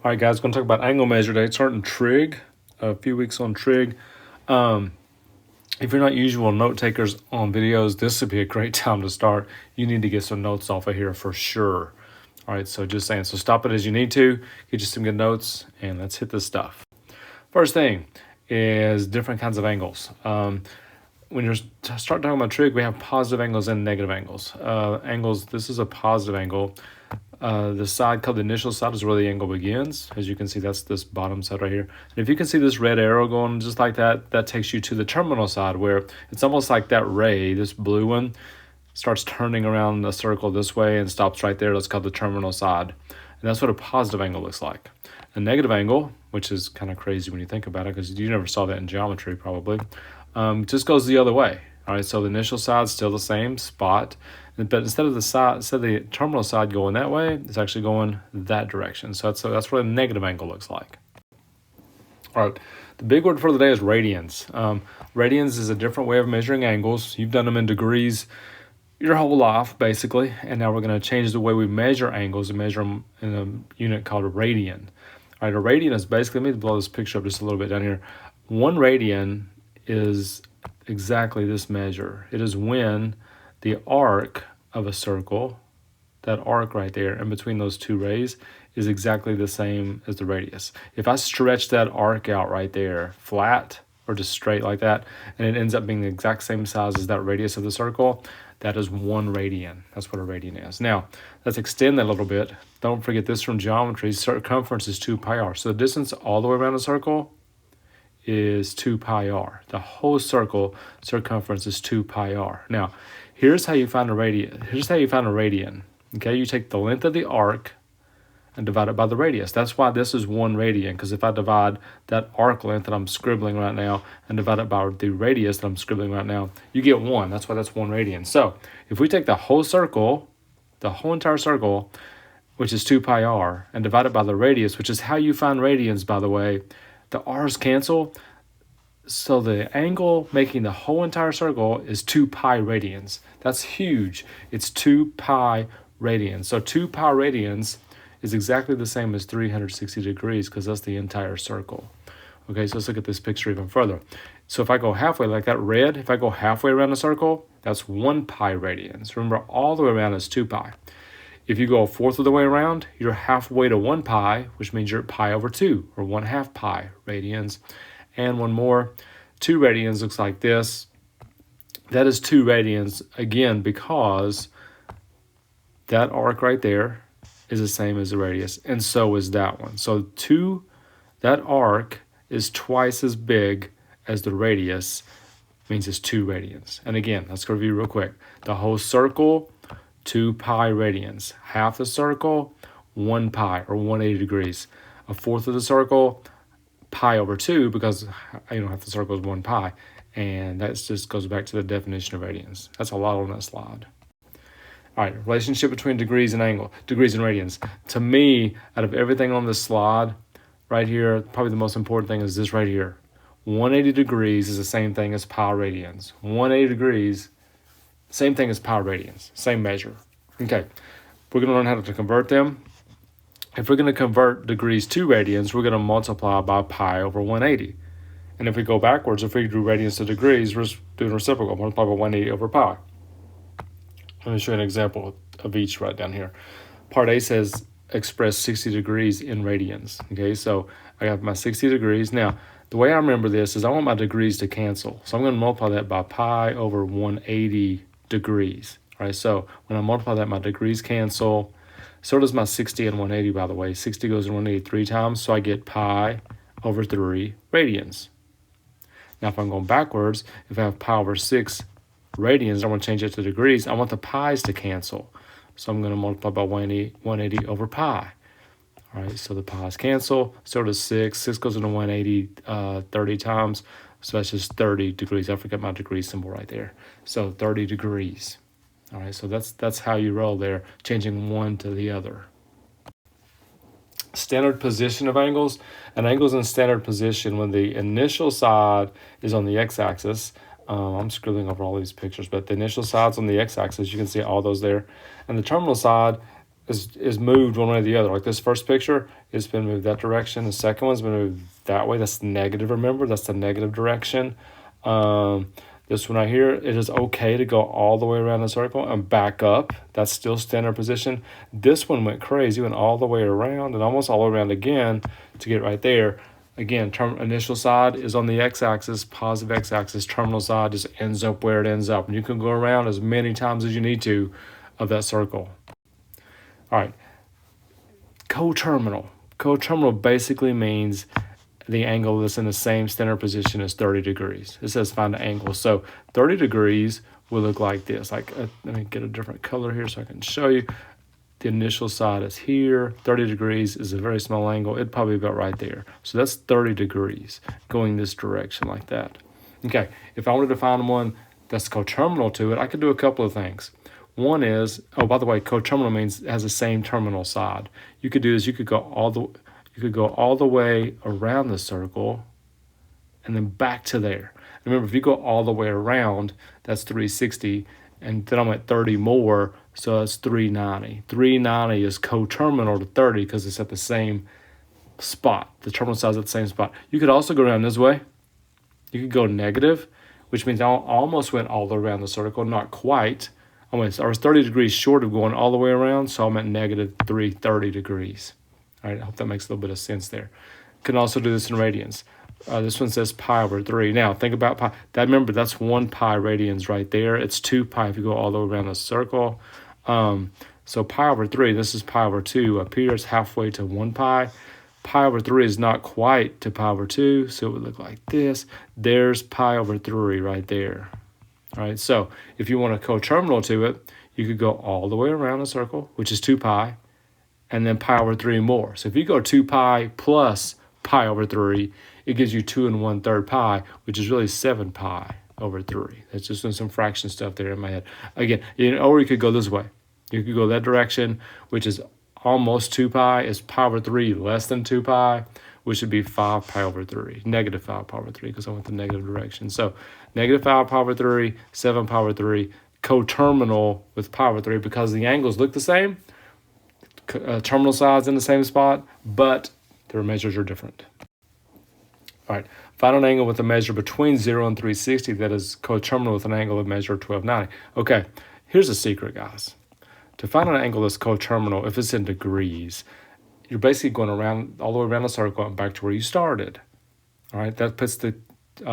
All right, guys, going to talk about angle measure today. Starting trig, a few weeks on trig. If you're not usual note takers on videos, this would be a great time to start. You need to get some notes off of here for sure. All right, so just saying, so stop it as you need to, get you some good notes, and let's hit this stuff. First thing is different kinds of angles. When you start talking about trig, we have positive angles and negative angles. This is a positive angle. The side called the initial side is where the angle begins. As you can see, that's this bottom side right here. And if you can see this red arrow going just like that, that takes you to the terminal side where it's almost like that ray, this blue one, starts turning around the circle this way and stops right there. That's called the terminal side. And that's what a positive angle looks like. A negative angle, which is kind of crazy when you think about it because you never saw that in geometry probably, just goes the other way. All right, so the initial side's still the same spot, but instead of the terminal side going that way, it's actually going that direction. So that's what a negative angle looks like. All right, the big word for the day is radians. Radians is a different way of measuring angles. You've done them in degrees your whole life, basically, and now we're going to change the way we measure angles and measure them in a unit called a radian. All right, a radian is basically, let me blow this picture up just a little bit down here. 1 radian is exactly this measure. It is when the arc of a circle, that arc right there in between those two rays, is exactly the same as the radius. If I stretch that arc out right there flat or just straight like that, and it ends up being the exact same size as that radius of the circle, that is 1 radian. That's what a radian is. Now, let's extend that a little bit. Don't forget this from geometry. Circumference is 2 pi r. So the distance all the way around a circle is 2 pi r. The whole circle circumference is 2 pi r. Now, here's how you find a radian. Okay, you take the length of the arc and divide it by the radius. That's why this is 1 radian, because if I divide that arc length that I'm scribbling right now and divide it by the radius that I'm scribbling right now, you get 1. That's why that's 1 radian. So if we take the whole circle, the whole entire circle, which is 2 pi r, and divide it by the radius, which is how you find radians, by the way, the r's cancel. So the angle making the whole entire circle is 2 pi radians. That's huge. It's 2 pi radians. So 2 pi radians is exactly the same as 360 degrees because that's the entire circle. Okay, so let's look at this picture even further. So if I go halfway, like that red, if I go halfway around a circle, that's 1 pi radians. Remember, all the way around is 2 pi. If you go a fourth of the way around, you're halfway to 1 pi, which means you're at pi over 2, or 1/2 pi radians. And one more, 2 radians looks like this. That is 2 radians, again, because that arc right there is the same as the radius, and so is that one. So that arc is twice as big as the radius, means it's 2 radians. And again, let's go review real quick. The whole circle, 2 pi radians. Half the circle, 1 pi, or 180 degrees. A fourth of the circle, pi over 2, because half the circle is 1 pi. And that just goes back to the definition of radians. That's a lot on that slide. All right, relationship between degrees and radians. To me, out of everything on this slide, right here, probably the most important thing is this right here. 180 degrees is the same thing as pi radians. 180 degrees, same thing as pi radians, same measure. Okay, we're going to learn how to convert them. If we're going to convert degrees to radians, we're going to multiply by pi over 180. And if we go backwards, if we do radians to degrees, we're doing reciprocal, multiply by 180 over pi. Let me show you an example of each right down here. Part A says express 60 degrees in radians. Okay, so I have my 60 degrees. Now, the way I remember this is I want my degrees to cancel. So I'm going to multiply that by pi over 180 degrees. All right, so when I multiply that, my degrees cancel. So does my 60 and 180, by the way. 60 goes in 180 3 times, so I get pi over 3 radians. Now, if I'm going backwards, if I have pi over 6 radians, I want to change it to degrees. I want the pi's to cancel. So I'm going to multiply by 180 over pi. All right, so the pi's cancel. So does 6. 6 goes into 180 30 times. So that's just 30 degrees. I forgot my degree symbol right there. So 30 degrees. All right, so that's how you roll there, changing one to the other. Standard position of angles. An angle is in standard position when the initial side is on the x-axis. I'm scribbling over all these pictures, but the initial side's on the x-axis. You can see all those there. And the terminal side is moved one way or the other. Like this first picture, it's been moved that direction. The second one's been moved that way. That's negative, remember? That's the negative direction. This one right here, it is okay to go all the way around the circle and back up. That's still standard position. This one went crazy, went all the way around and almost all the way around again to get right there. Again, initial side is on the x-axis, positive x-axis. Terminal side just ends up where it ends up. And you can go around as many times as you need to of that circle. All right, coterminal. Coterminal basically means the angle that's in the same standard position as 30 degrees. It says find the angle. So 30 degrees will look like this. Like, let me get a different color here so I can show you. The initial side is here. 30 degrees is a very small angle. It'd probably be about right there. So that's 30 degrees going this direction like that. Okay, if I wanted to find one that's coterminal to it, I could do a couple of things. One is, oh, by the way, coterminal means it has the same terminal side. You could do this, you could go all the way around the circle and then back to there. Remember, if you go all the way around, that's 360, and then I'm at 30 more, so that's 390. 390 is coterminal to 30 because it's at the same spot. The terminal side is at the same spot. You could also go around this way. You could go negative, which means I almost went all the way around the circle, not quite. I was 30 degrees short of going all the way around, so I'm at negative 330 degrees. All right, I hope that makes a little bit of sense there. Can also do this in radians. This one says pi over 3. Now, think about pi. Remember, that's 1 pi radians right there. It's 2 pi if you go all the way around the circle. So pi over 3, this is pi over 2. Up here, it's halfway to 1 pi. Pi over 3 is not quite to pi over 2, so it would look like this. There's pi over 3 right there. All right, so if you want a coterminal to it, you could go all the way around the circle, which is 2 pi, and then pi over 3 more. So if you go 2 pi plus pi over 3, it gives you 2 1/3 pi, which is really 7 pi over 3. That's just doing some fraction stuff there in my head. Again, or you could go this way. You could go that direction, which is almost 2 pi. Is pi over 3 less than 2 pi, which would be 5 pi over 3. Negative 5 pi over 3 because I went the negative direction. So negative 5 pi over 3, 7 pi over 3, coterminal with pi over 3 because the angles look the same. Terminal sides in the same spot, but their measures are different. All right, find an angle with a measure between 0 and 360 that is coterminal with an angle of measure 1290. Okay, here's a secret, guys. To find an angle that's coterminal, if it's in degrees, you're basically going around all the way around the circle and back to where you started. All right, that puts the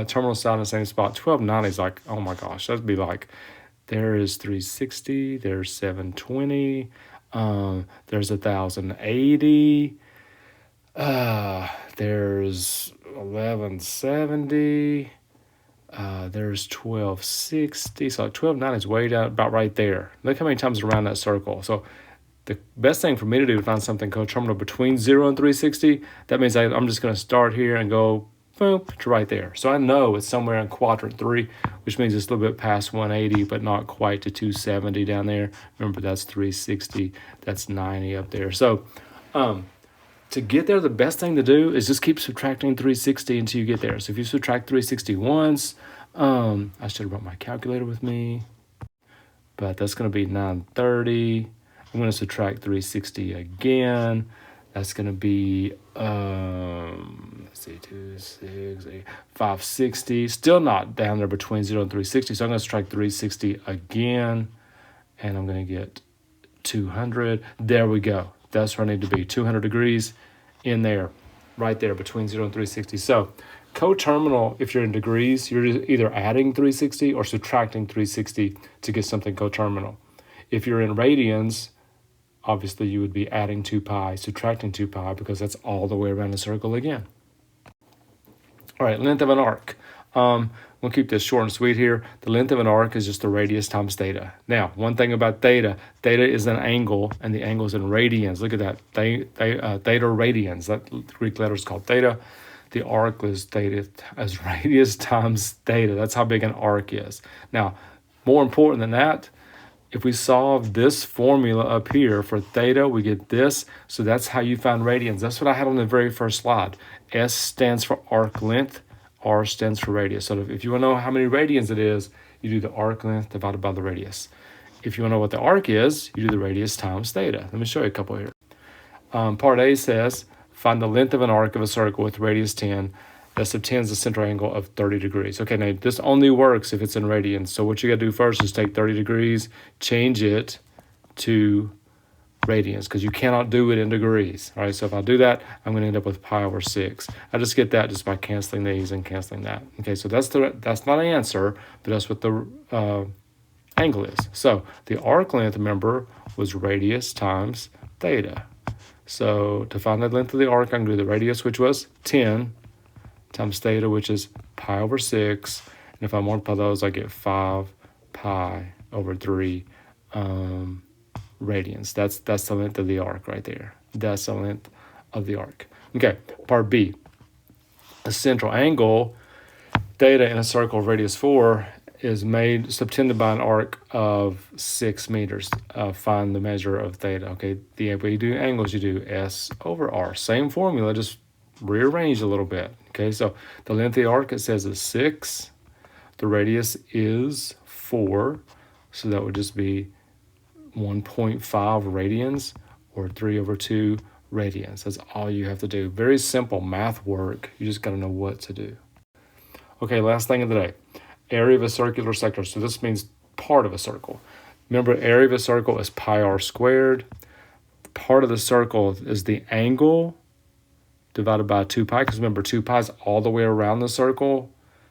terminal side in the same spot. 1290 is like, oh my gosh, that'd be like, there is 360, there's 720, there's 1080, there's 1170, there's 1260. So 1290 is way down about right there. Look how many times around that circle. So the best thing for me to do to find something coterminal between 0 and 360, that means I'm just going to start here and go boom to right there. So I know it's somewhere in quadrant 3, which means it's a little bit past 180, but not quite to 270 down there. Remember, that's 360, that's 90 up there. So to get there, the best thing to do is just keep subtracting 360 until you get there. So if you subtract 360 once, I should have brought my calculator with me, but that's going to be 930. I'm going to subtract 360 again. That's going to be, let's see, 2, 6, 8, 560. Still not down there between 0 and 360. So I'm going to subtract 360 again, and I'm going to get 200. There we go. That's where I need to be, 200 degrees in there, right there between 0 and 360. So coterminal, if you're in degrees, you're either adding 360 or subtracting 360 to get something coterminal. If you're in radians, obviously you would be adding 2 pi, subtracting 2 pi, because that's all the way around the circle again. All right, length of an arc. We'll keep this short and sweet here. The length of an arc is just the radius times theta. Now, one thing about theta is an angle, and the angle is in radians. Look at that, theta radians. That Greek letter is called theta. The arc is theta as radius times theta. That's how big an arc is. Now, more important than that, if we solve this formula up here for theta, we get this. So that's how you find radians. That's what I had on the very first slide. S stands for arc length. R stands for radius. So if you want to know how many radians it is, you do the arc length divided by the radius. if you want to know what the arc is, you do the radius times theta. Let me show you a couple here. Part A says, find the length of an arc of a circle with radius 10 that subtends the central angle of 30 degrees. Okay, now this only works if it's in radians. So what you got to do first is take 30 degrees, change it to radians, because you cannot do it in degrees. All right, so if I do that, I'm going to end up with pi over 6. I just get that just by canceling these and canceling that. Okay, so that's not an answer, but that's what the angle is. So the arc length, remember, was radius times theta. So to find the length of the arc, I can do the radius, which was 10, times theta, which is pi over 6. And if I multiply those, I get 5 pi over 3 radians. That's the length of the arc right there. That's the length of the arc. Okay, part B. A central angle, theta in a circle of radius 4, is made subtended by an arc of 6 meters. Find the measure of theta. Okay, the way you do angles, you do S over R. Same formula, just rearranged a little bit. Okay, so the length of the arc, it says, is 6. The radius is 4. So that would just be 1.5 radians, or 3 over 2 radians. That's all you have to do. Very simple math work. You just got to know what to do. Okay, last thing of the day. Area of a circular sector. So this means part of a circle. Remember, area of a circle is pi r squared. Part of the circle is the angle divided by 2 pi, because remember, 2 pi is all the way around the circle.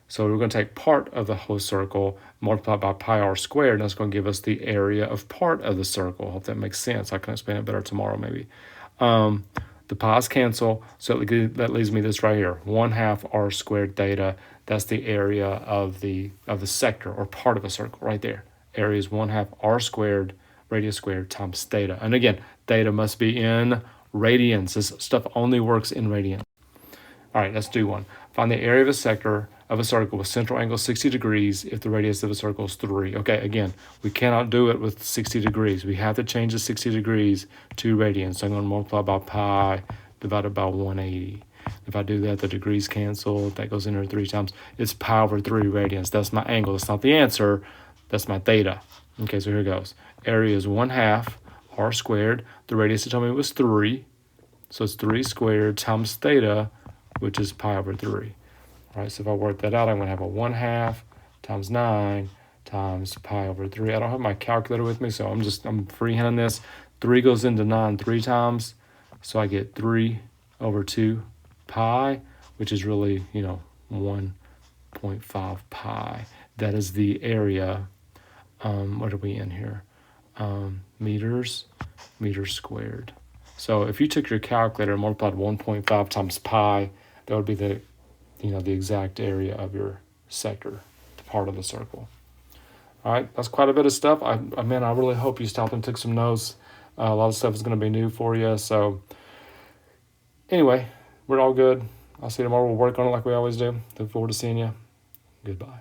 So we're going to take part of the whole circle, multiply by pi r squared, and that's going to give us the area of part of the circle. Hope that makes sense. I can explain it better tomorrow maybe. The pi's cancel, so that leaves me this right here, 1/2 r squared theta. That's the area of the sector, or part of a circle right there. Area is 1/2 r squared, radius squared, times theta. And again, theta must be in radians. This stuff only works in radians. All right, let's do one. Find the area of a sector of a circle with central angle 60 degrees if the radius of a circle is 3. Okay, again, we cannot do it with 60 degrees. We have to change the 60 degrees to radians. So I'm going to multiply by pi divided by 180. If I do that, the degrees cancel. That goes in there 3 times. It's pi over 3 radians. That's my angle. That's not the answer. That's my theta. Okay, so here it goes. Area is 1/2 r squared. The radius they told me was 3. So it's 3 squared times theta, which is pi over 3. All right, so if I work that out, I'm going to have a 1/2 times 9 times pi over 3. I don't have my calculator with me, so I'm freehanding this. 3 goes into 9 3 times, so I get 3 over 2 pi, which is really, 1.5 pi. That is the area. What are we in here? Meters squared. So if you took your calculator and multiplied 1.5 times pi, that would be the exact area of your sector, the part of the circle. All right, that's quite a bit of stuff. I really hope you stopped and took some notes. A lot of stuff is going to be new for you. So anyway, we're all good. I'll see you tomorrow. We'll work on it like we always do. Look forward to seeing you. Goodbye.